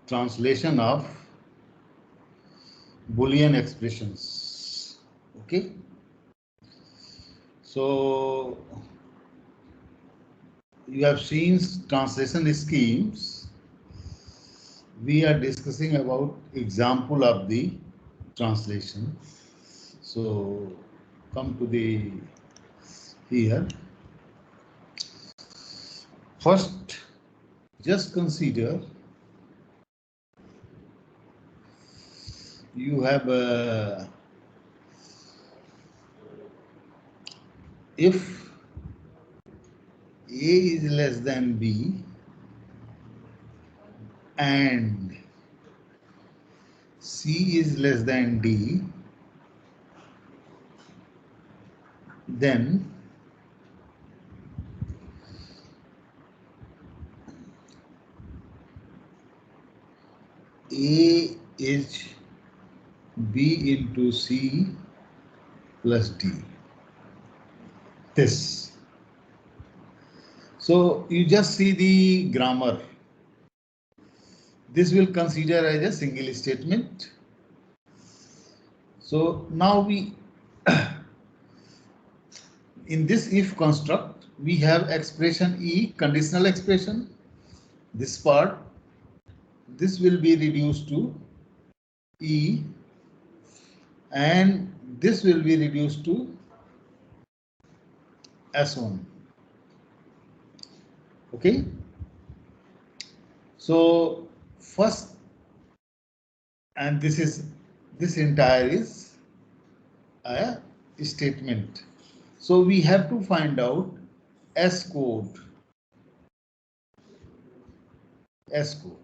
translation of Boolean expressions. Okay. So you have seen translation schemes. We are discussing about example of the translation. So come to the here. First, just consider you have if A is less than B and C is less than D, then A is B into C plus D. This. So you just see the grammar. This will consider as a single statement. So now we in this if construct we have expression E, conditional expression. This part, this will be reduced to E and this will be reduced to S1. Okay. So first, and this entire is a statement. So we have to find out S code. S code.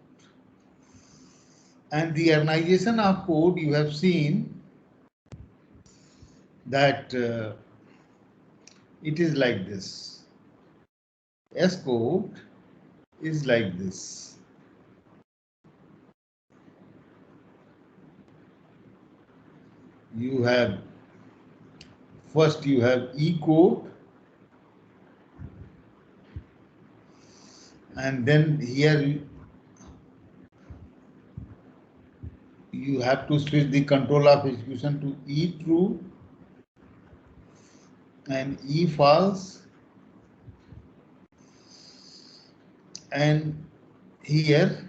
And the organization of code, you have seen that it is like this. S code is like this. You have first you have E code, and then here you have to switch the control of execution to E true and E false, and here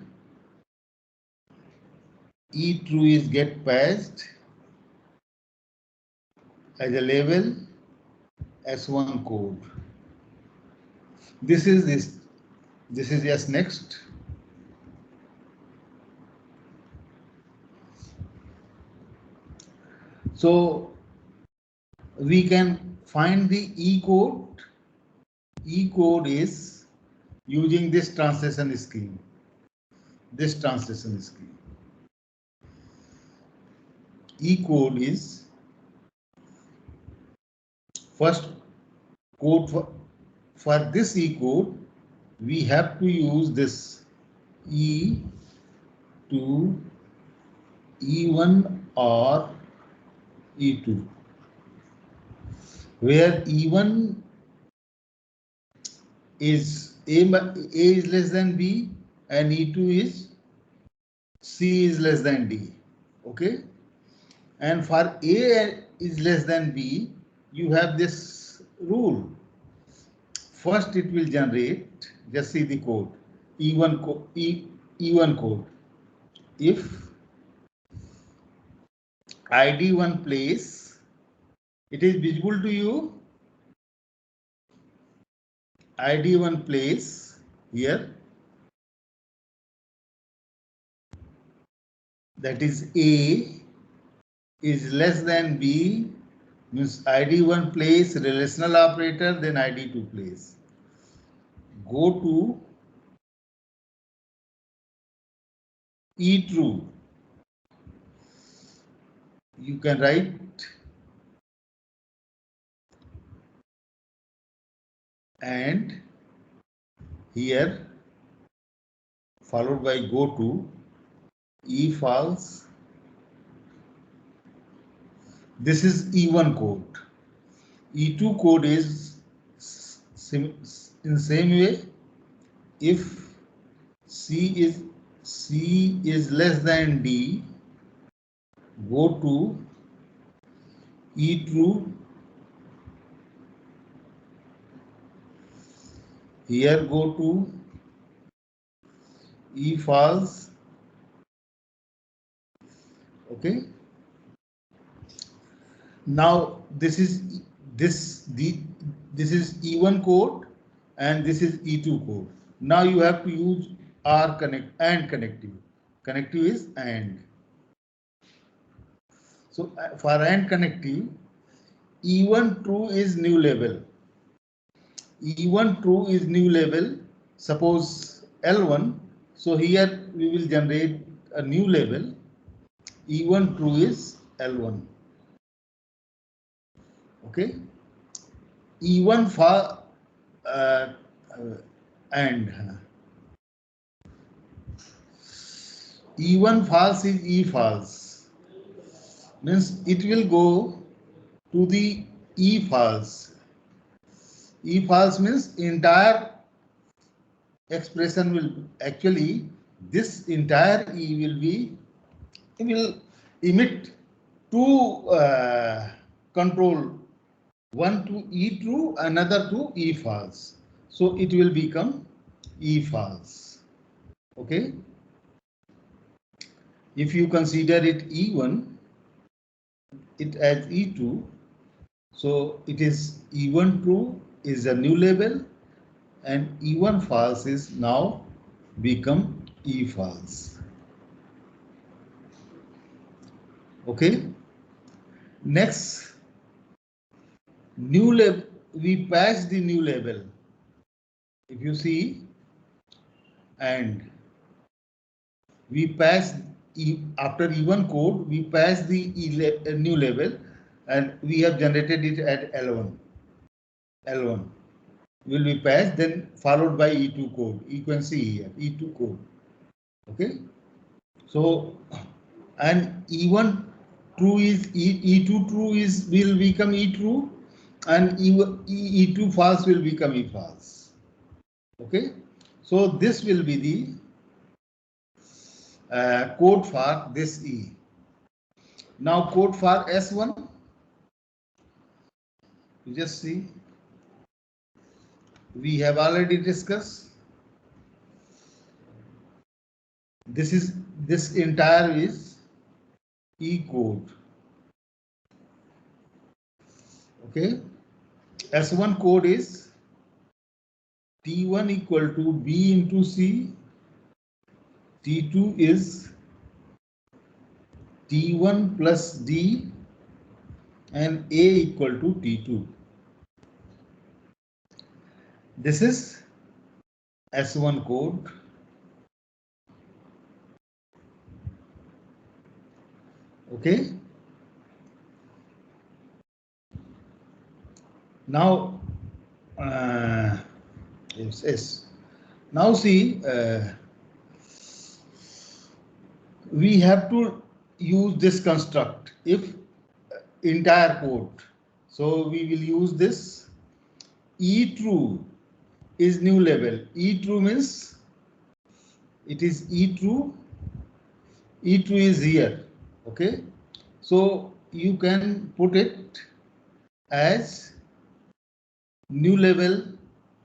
E true is get passed as a label S1 code. This is just next. So we can find the E code. E code is using this translation scheme. This translation scheme. E code is first code for this E code. We have to use this E to E1 or E2, where E1 is A is less than B and E2 is C is less than D. Okay, and for A is less than B, you have this rule. First, it will generate. Just see the code. E1 E1 code. If ID1 place, it is visible to you. ID1 place here. That is A is less than B, means ID1 place relational operator, then ID2 place. Go to E true. You can write and here followed by go to E false. This is E1 code. E2 code is in same way. If C C is less than D, go to E true. Here go to E false. Okay. Now this is E1 code and this is E2 code. Now you have to use R connect and connective. Connective is AND. So for AND connective, E1 true is new label. E1 true is new label. Suppose L1. So here we will generate a new label. E1 true is L1. Okay. E1 for and E1 false is E false. Means it will go to the E false. E false means entire expression will actually this entire E will emit two control, one to E true, another to E false. So it will become E false. Okay. If you consider it E1, it as E2, so it is E1 true is a new label and E1 false is now become E false. Okay. Next, new label, we pass the new label. If you see, and we pass after E1 code, we pass the new label and we have generated it at L1. L1 will be passed, then followed by E2 code. You can see here E2 code. Okay. So, and E1 true is E2 true is will become E true, and E2 false will become E false. Okay. So this will be the code for this E. Now code for S1. You just see. We have already discussed. This entire is E code. Okay. S1 code is T1 equal to B into C. T2 is T1 plus D and A equal to T2. This is S1 code. Okay. Now, yes. Now see, we have to use this construct if entire code. So we will use this E true is new label. E true means it is E true. E true is here. Okay. So you can put it as new label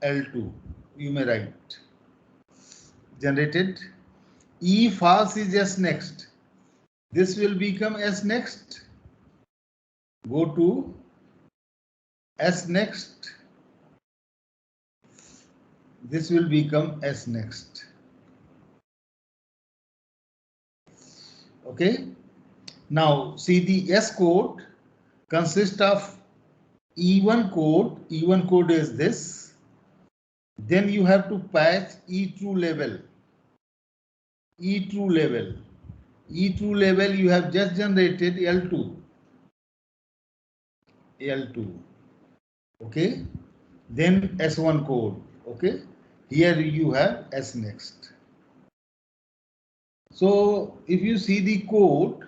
L2. You may write generated. E false is just next. This will become S next. Go to S next. This will become S next. Okay. Now see the S code consists of E1 code. E1 code is this. Then you have to patch E true label. E true label. E true label you have just generated L2. L2. Okay. Then S1 code. Okay. Here you have S next. So if you see the code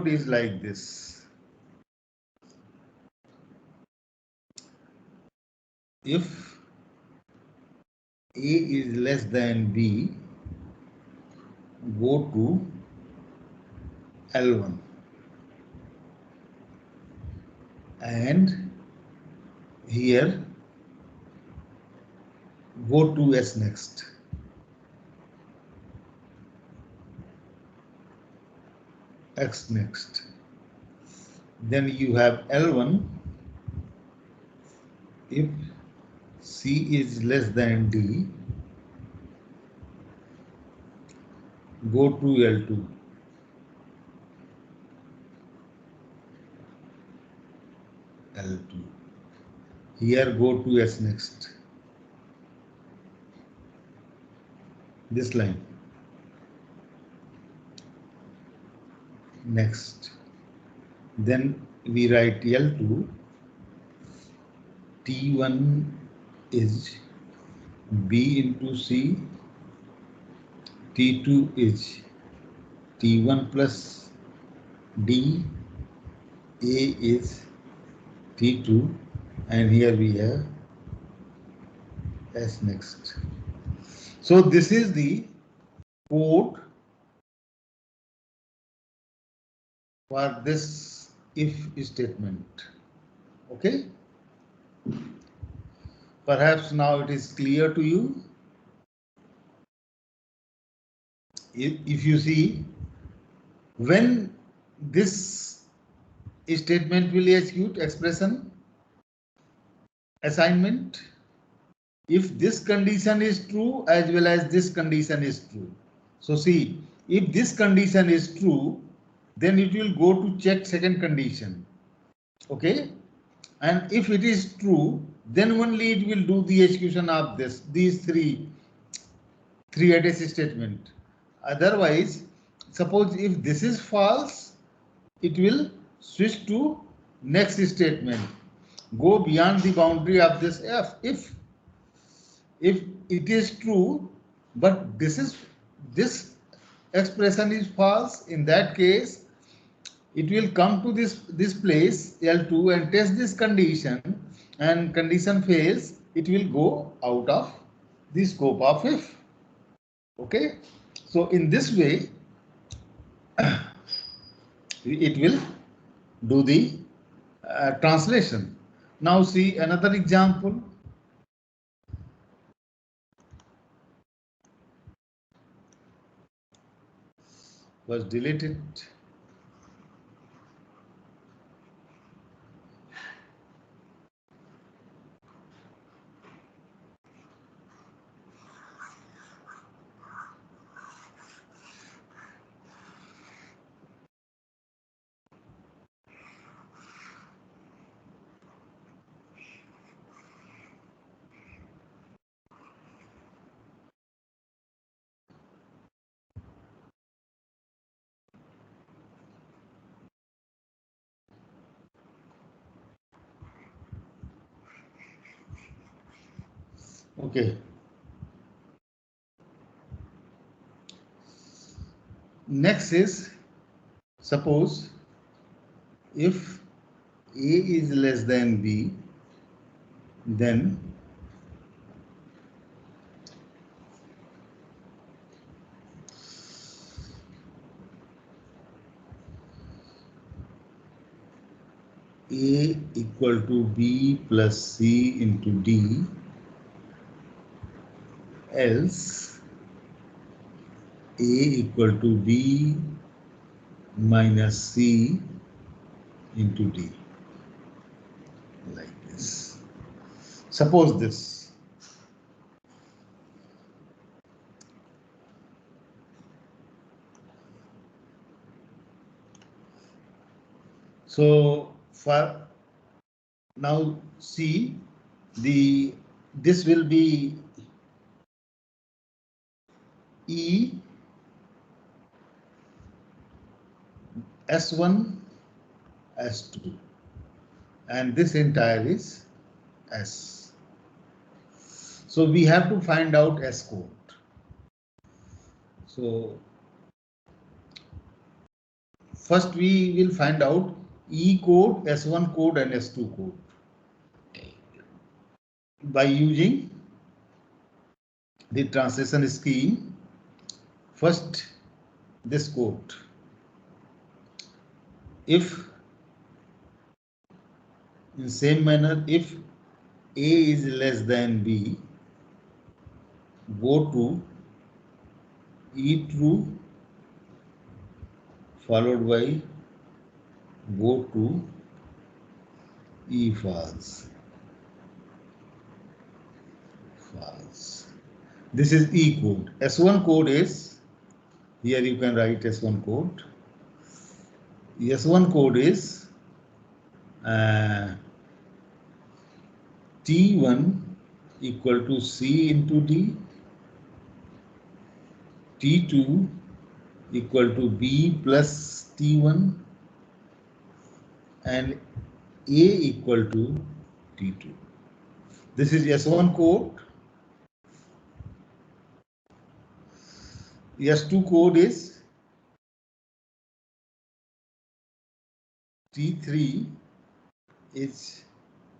is like this. If A is less than B, go to L1 and here go to S next. X next. Then you have L1 if C is less than D, go to L2. L2. Here go to S next. This line. Next. Then we write L2. T1 is B into C. T2 is T1 plus D. A is T2. And here we have S next. So this is the code for this if statement. Okay. Perhaps now it is clear to you. If you see, when this statement will execute expression assignment, if this condition is true as well as this condition is true. So see, if this condition is true, then it will go to check second condition. Okay. And if it is true, then only it will do the execution of these three else statement. Otherwise, suppose if this is false, it will switch to next statement. Go beyond the boundary of this F. If it is true, but this expression is false, in that case, it will come to this place L2 and test this condition, and condition fails, it will go out of the scope of if. Okay, so in this way it will do the translation. Now see another example. Was deleted. Okay. Next is, suppose if A is less than B, then A equal to B plus C into D, else A equal to B minus C into D, like this. Suppose this. So for now, see, this will be E S1 S2, and this entire is S. So we have to find out S code. So first we will find out E code, S1 code and S2 code by using the translation scheme. First this code. If in same manner, if A is less than B, go to E true followed by go to E false. False. This is E code. S1 code is, here you can write S1 code. S1 code is T1 equal to C into D, T2 equal to B plus T1, and A equal to T2. This is S1 code. S2 code is T3 is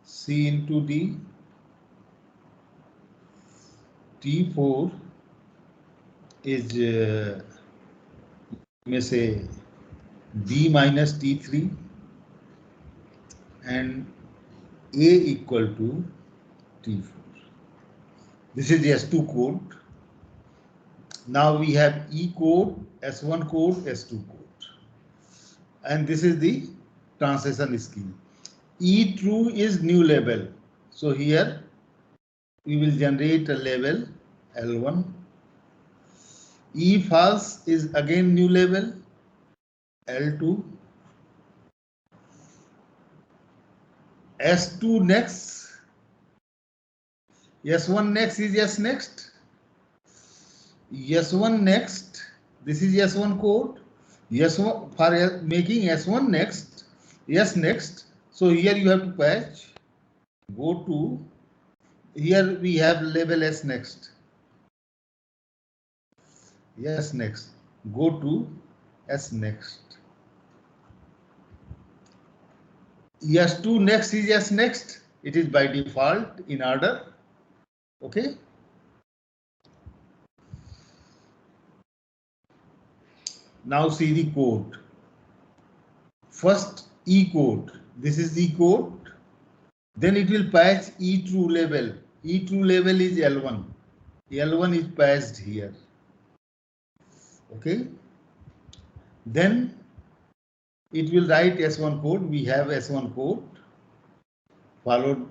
C into D, T4 is may say D minus T3, and A equal to T4. This is S2 code. Now we have E code, S1 code, S2 code. And this is the translation scheme. E true is new label. So here we will generate a label L1. E false is again new label L2. S2 next. S1 next is S next. S1 next. This is S1 code. S1 for making S1 next. S next. So here you have to patch. Go to. Here we have label S next. S next. Go to S next. S2 next is S next. It is by default in order. Okay. Now see the code. First E code. This is the code. Then it will patch E true label. E true label is L1. L1 is patched here. Okay. Then it will write S1 code. We have S1 code. Followed.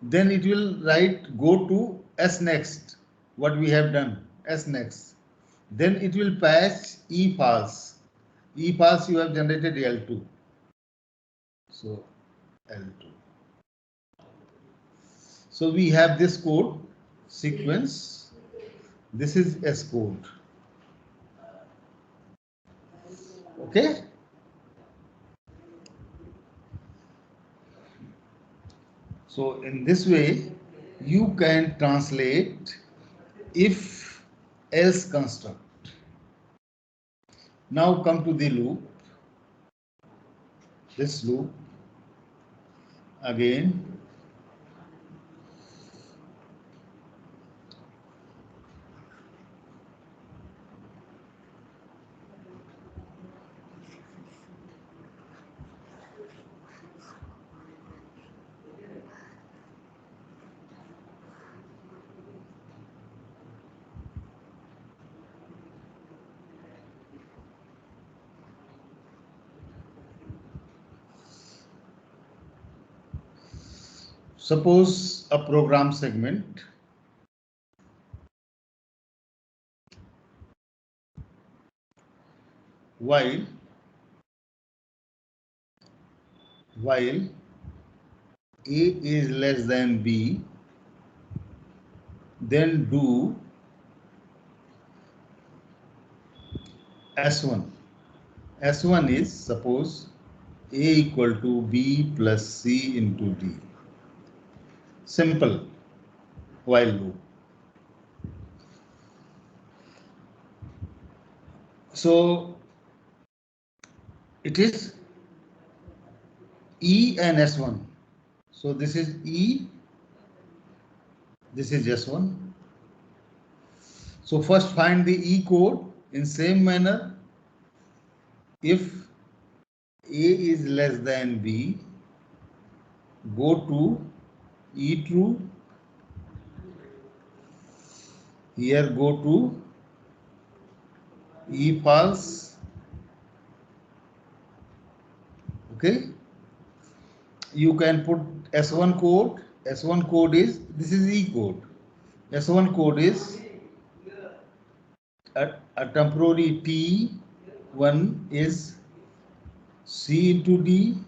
Then it will write go to S next. What we have done. S next. Then it will patch E false. E false you have generated L2. So L2. So we have this code sequence. This is S code. Okay. So in this way, you can translate if else construct. Now come to the loop. This loop again. Suppose a program segment while A is less than B, then do S1. S1 is suppose A equal to B plus C into D. Simple while loop. So it is E and S1. So this is E, this is S1. So first find the E code in same manner. if A is less than B, go to E true. Here go to E false. Okay. You can put S1 code. S1 code is, this is E code. S1 code is a temporary T1 is C into D.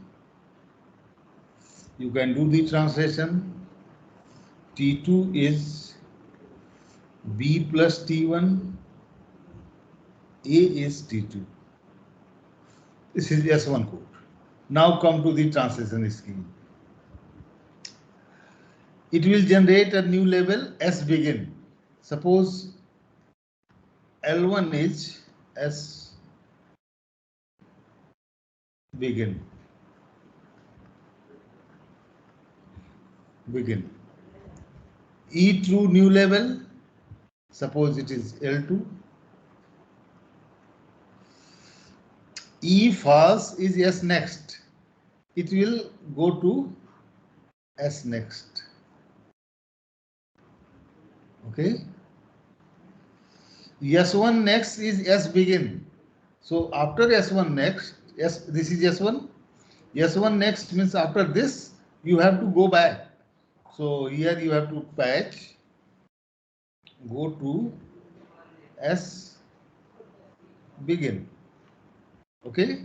You can do the translation. T2 is B plus T1. A is T2. This is S1 code. Now come to the translation scheme. It will generate a new label S begin. Suppose L1 is S begin. E true new label. Suppose it is L2. E false is S next. It will go to S next. Okay. S1 next is S begin. So after S1 next, this is S1. S1 next means after this, you have to go back. So here you have to patch, go to S begin. Okay.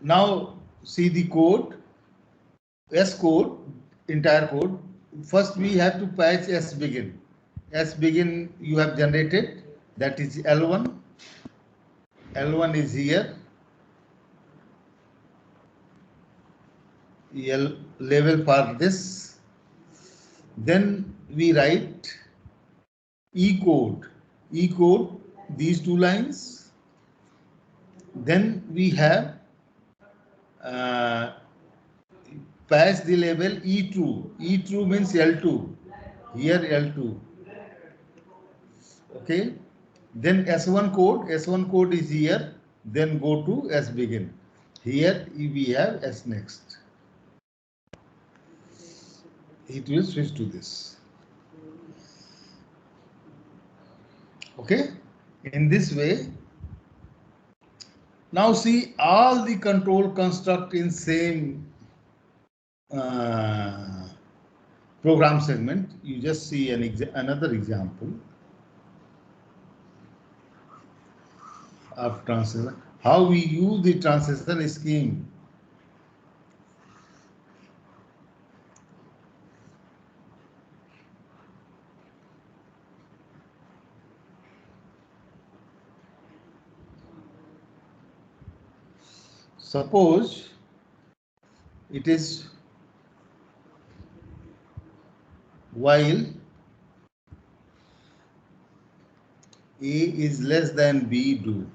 Now see the code, S code, entire code. First we have to patch S begin. S begin you have generated, that is L1. L1 is here. Level for this. Then we write E code. E code, these two lines. Then we have pass the label E true. E true means L2. Here L2. Okay. Then S1 code. S1 code is here. Then go to S begin. Here we have S next. It will switch to this. Okay. In this way. Now see all the control construct in same program segment. You just see another example of translation. How we use the translation scheme. Suppose it is while A is less than B, do.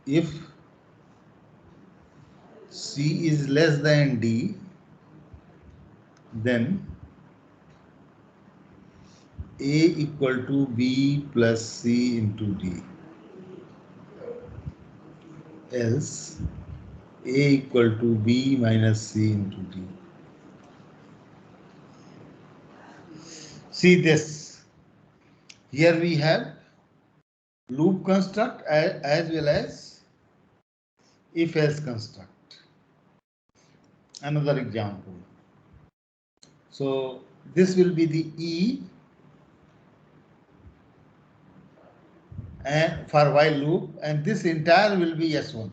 If C is less than D, then A equal to B plus C into D. Else A equal to B minus C into D. See this. Here we have loop construct as well as if-else construct. Another example. So this will be the E and for while loop, and this entire will be S1.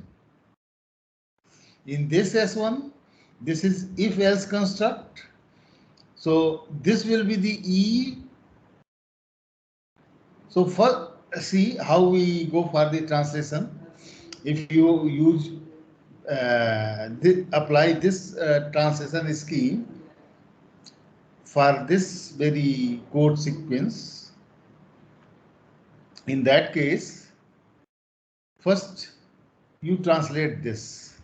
In this S1, this is if-else construct. So this will be the E. So first, see how we go for the translation. If you use apply this translation scheme for this very code sequence, in that case, first you translate this.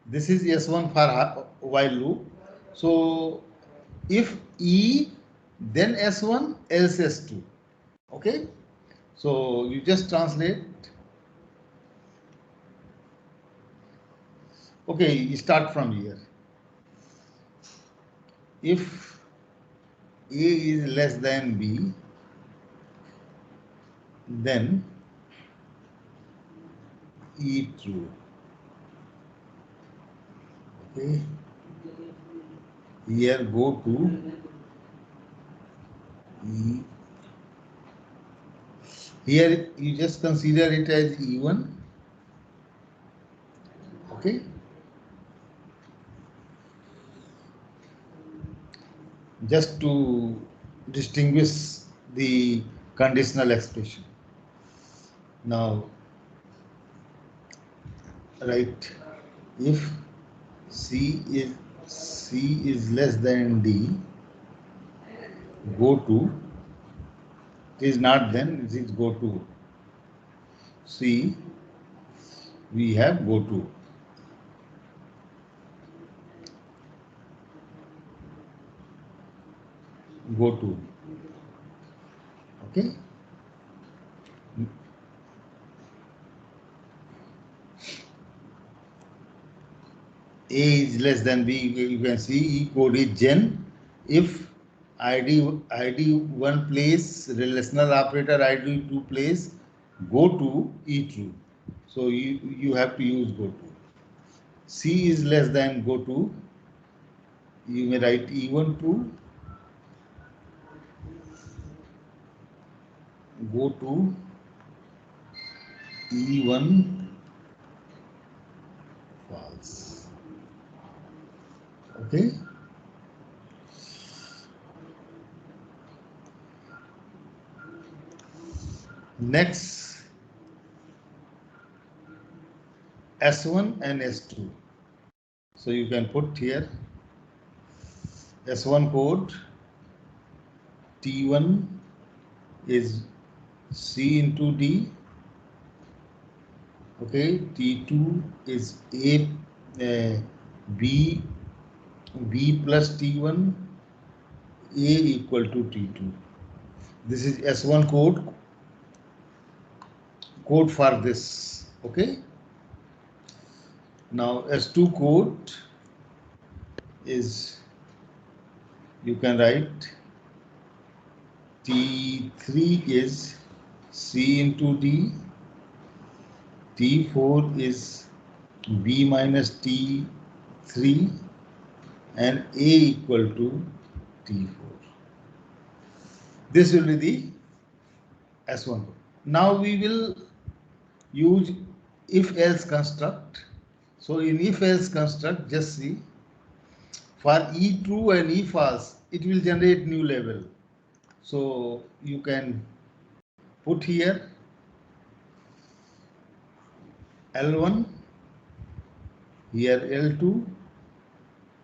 This is S1 for while loop. So if E, then S1, else S2. Okay. So you just translate. Okay, you start from here. If A is less than B, then E true. Okay. Here go to E. Here you just consider it as E1. Okay. Just to distinguish the conditional expression. Now, write if C is less than D, go to, it is not then, it is go to. C, we have go to. Go to. Okay. A is less than B, you can see E code is gen. If ID one place, relational operator ID two place, go to E true. So you have to use go to. C is less than go to, you may write E1 true, go to E1 false. Okay. Next, S1 and S2. So you can put here S1 code, T1 is C into D. Okay, T2 is B plus T1, A equal to T2. This is S1 code for this. Okay. Now S2 code is, you can write T3 is C into D, T4 is B minus T3, and A equal to T4. This will be the S1 code. Now we will use if-else construct. So in if-else construct, just see, for E true and E false, it will generate new label. So you can put here L1, here L2,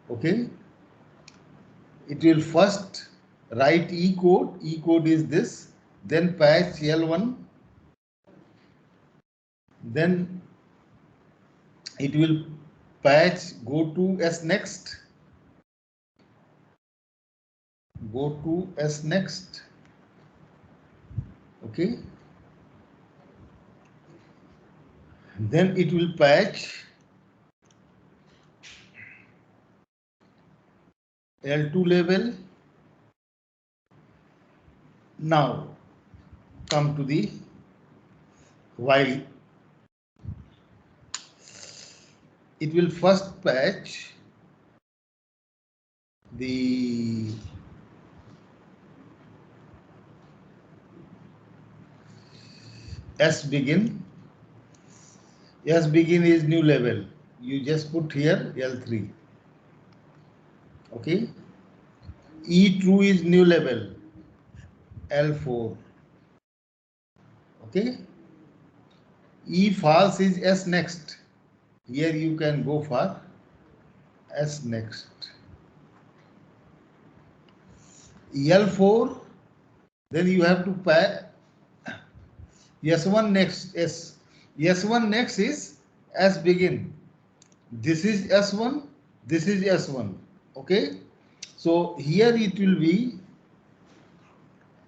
okay. It will first write E code is this, then patch L1, then it will patch go to S next, okay. Then it will patch L2 label. Now come to the while. It will first patch the S begin. S begin is new level. You just put here L3. Okay. E true is new level, L4. Okay. E false is S next. Here you can go for S next. L4, then you have to pair S1 next. S1 next is S begin. This is S1, this is S1. Okay. So here it will be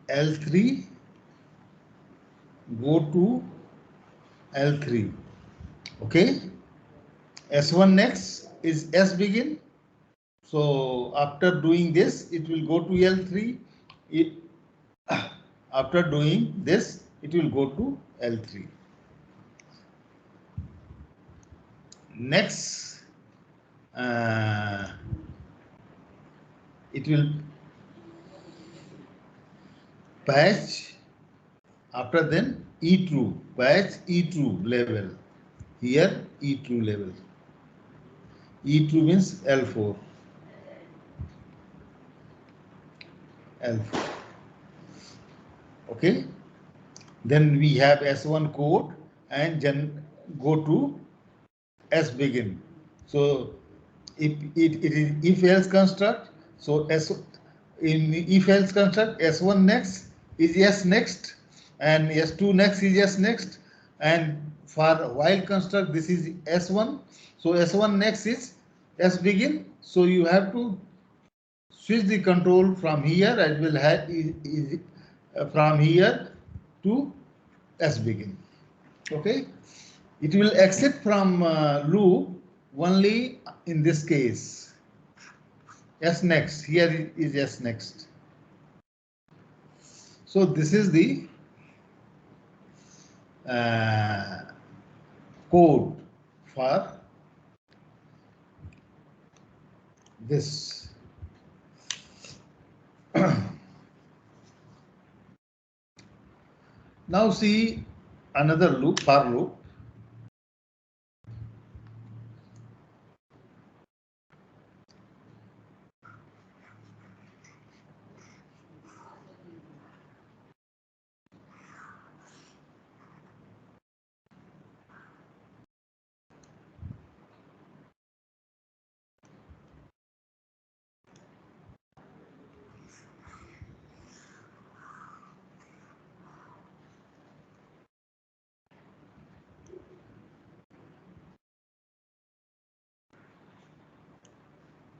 L3, go to L3. Okay. S1 next is S begin. So after doing this, it will go to L3. It, after doing this, it will go to L3. Next, it will patch. After then E true, patch E true level. Here E true level. E true means L4. L4. Okay. Then we have S1 code and go to S begin. So if it is if else construct, so in if else construct, S1 next is S next, and S2 next is S next, and for while construct this is S1. So S1 next is S begin. So you have to switch the control from here as will have from here to S begin. Okay. It will exit from loop only in this case. S next. Here is S next. So this is the code for this. Now see another loop, for loop.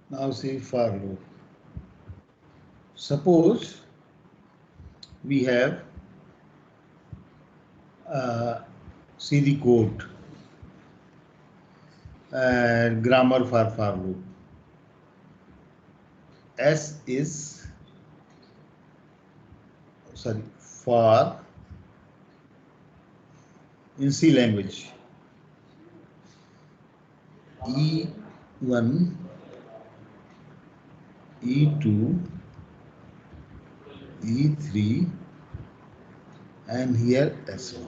Now see for loop. Suppose we have see the code grammar for loop. S is for in C language. E1, E2, E3, and here S1.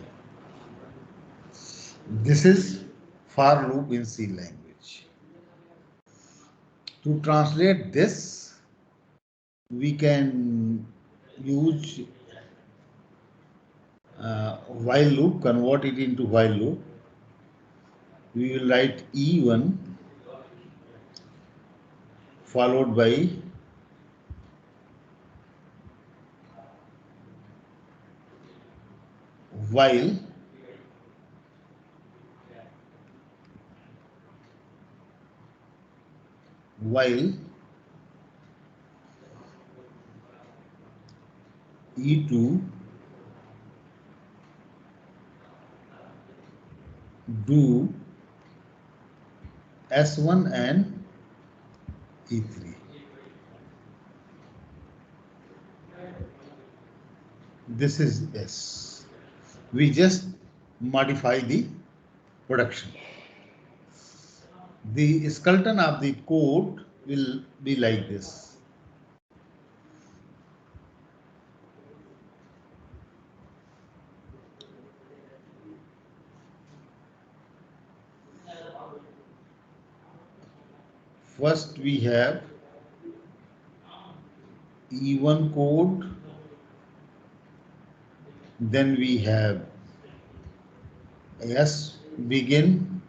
This is for loop in C language. To translate this, we can use while loop, convert it into while loop. We will write E1 followed by while E2 do S1 and E3. This is S. We just modify the production. The skeleton of the code will be like this. First we have E1 code, then we have S begin,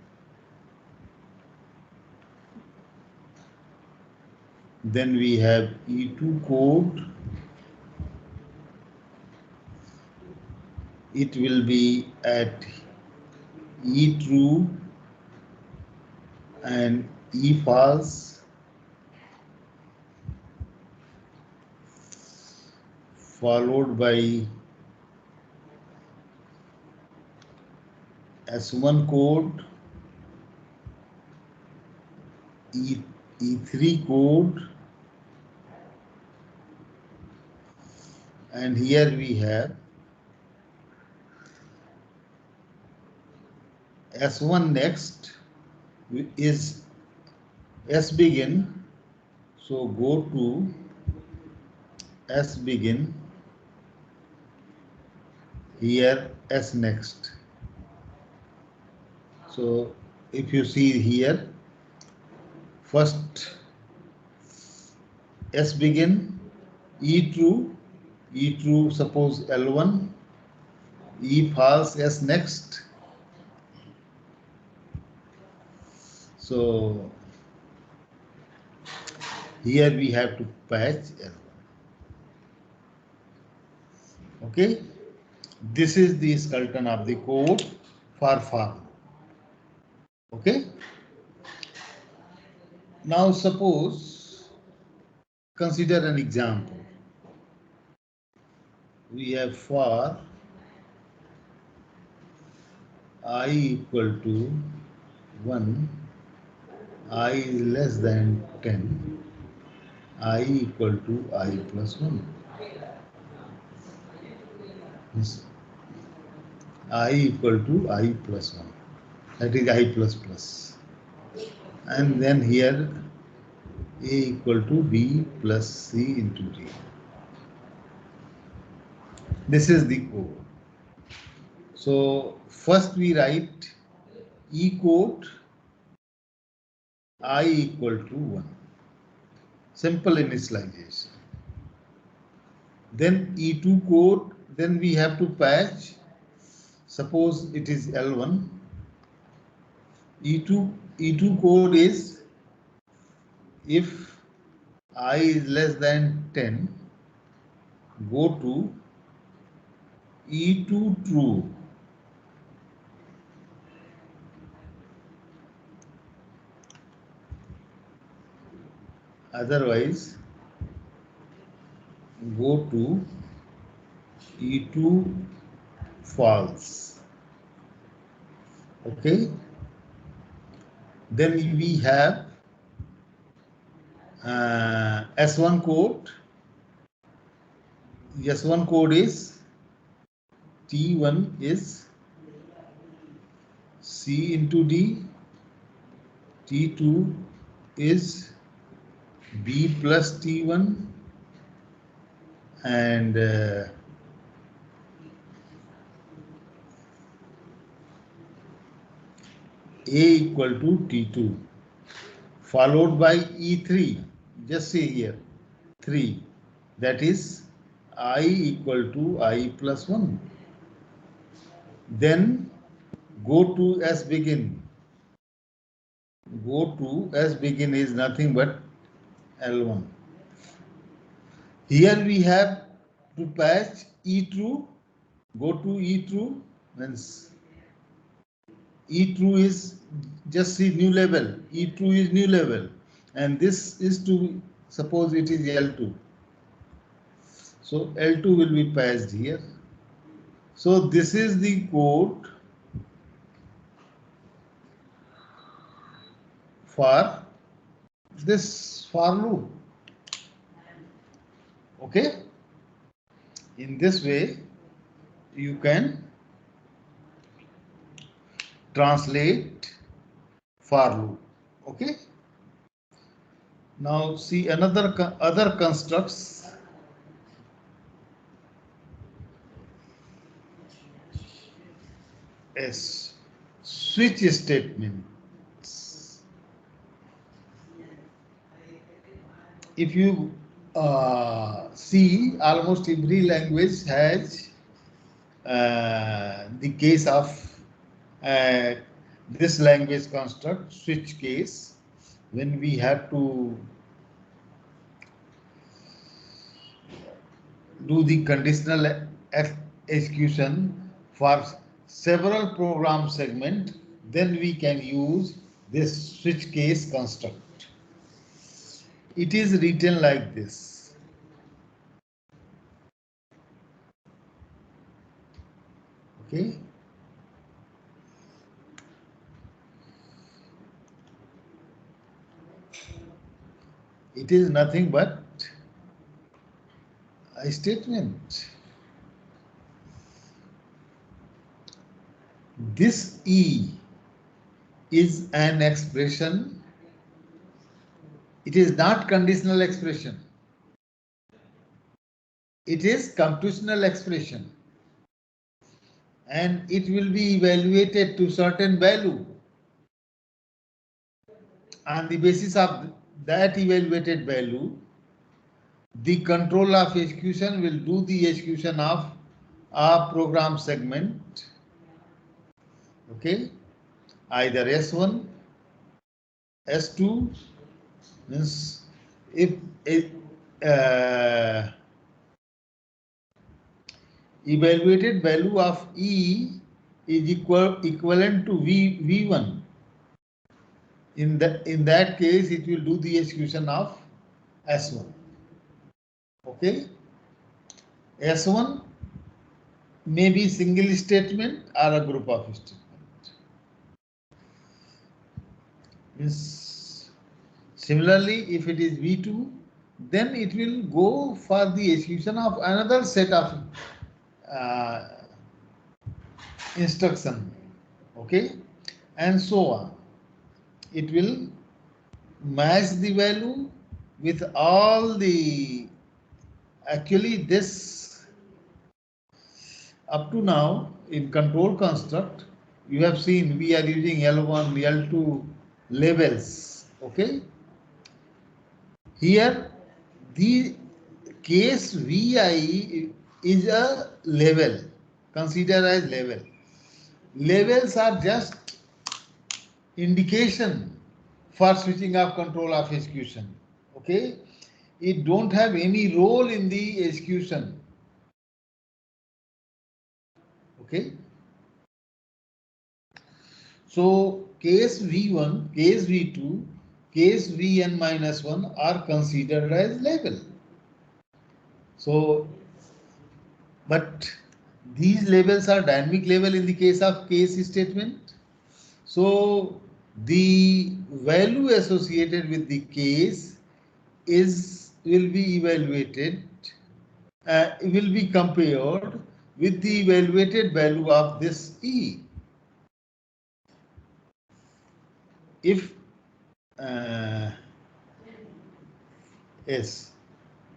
then we have E2 code. It will be at E true and E false, followed by S1 code, E3 code, and here we have S1 next is S begin. So go to S begin, here S next. So if you see here, first S begin, E true suppose L1, E false S next. So here we have to patch L1. Okay, this is the skeleton of the code for loop. Okay, now suppose consider an example. We have for I equal to 1, I is less than 10, I equal to I plus 1. Yes. I equal to I plus 1. That is I plus plus. And then here A equal to B plus C into D. This is the code. So first we write E code I equal to 1. Simple initialization. Then E2 code, then we have to patch. Suppose it is L1. E2 code is if I is less than 10, go to E2 true. Otherwise, go to E2 false. Okay. Then we have S1 code. S1 code is T1 is C into D. T2 is B plus T1 and A equal to T2 followed by E3. Just see here 3, that is I equal to I plus 1. Then go to S begin. Go to S begin is nothing but L1. Here we have to patch E true. Go to E true, means E true is just see new level. E true is new level, and this is to suppose it is L2. So L2 will be patched here. So this is the code for this for loop. Okay. In this way, you can translate for loop. Okay. Now see another other constructs. S switch statements. If you see, almost every language has the case of this language construct switch case, when we have to do the conditional execution for several program segment, then we can use this switch case construct. It is written like this. Okay. It is nothing but a statement. This E is an expression. It is not conditional expression. It is computational expression. And it will be evaluated to certain value. On the basis of that evaluated value, the control of execution will do the execution of a program segment. Okay, either S1, S2, means if uh, evaluated value of E is equivalent to V1. In that case, it will do the execution of S1. Okay, S1 may be single statement or a group of statement. Similarly, if it is V2, then it will go for the execution of another set of instruction. Okay, and so on. It will match the value with all the, actually this up to now in control construct you have seen we are using L1, L2 labels. Okay, here the case Vi is a level, considered as level. Labels are just indication for switching off control of execution. Okay, it don't have any role in the execution. Okay, so case V1, case V2, case Vn minus 1 are considered as label. So, but these labels are dynamic label in the case of case statement. So the value associated with the case will be evaluated, will be compared with the evaluated value of this E. If yes,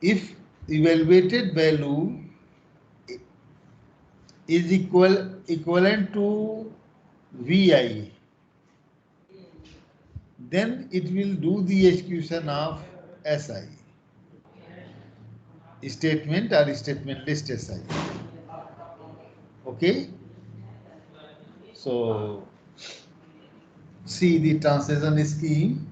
if evaluated value is equivalent to Vi, then it will do the execution of Si, statement or statement list Si. Okay, so see the transition scheme.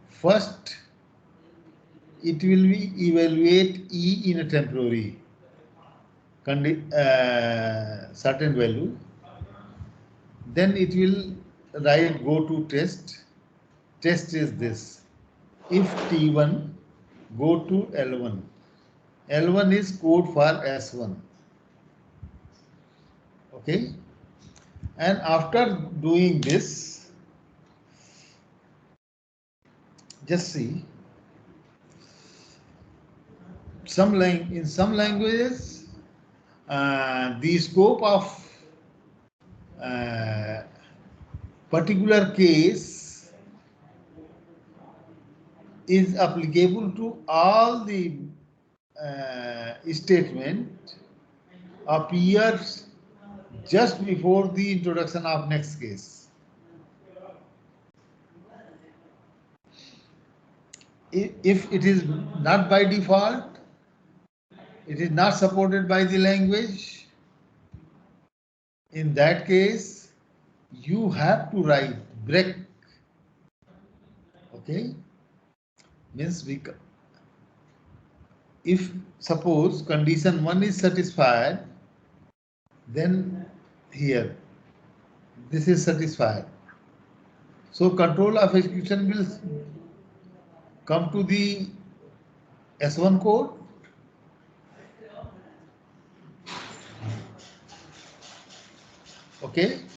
First, it will be evaluate E in a temporary certain value. Then it will write go to test. Test is this. If T1 go to L1. L1 is code for S1. Okay. And after doing this, just see in some languages the scope of particular case is applicable to all the statement appears just before the introduction of next case. If it is not by default, it is not supported by the language, in that case you have to write break. Okay, means if suppose condition 1 is satisfied, then here this is satisfied, so control of execution will come to the S1 code. Okay,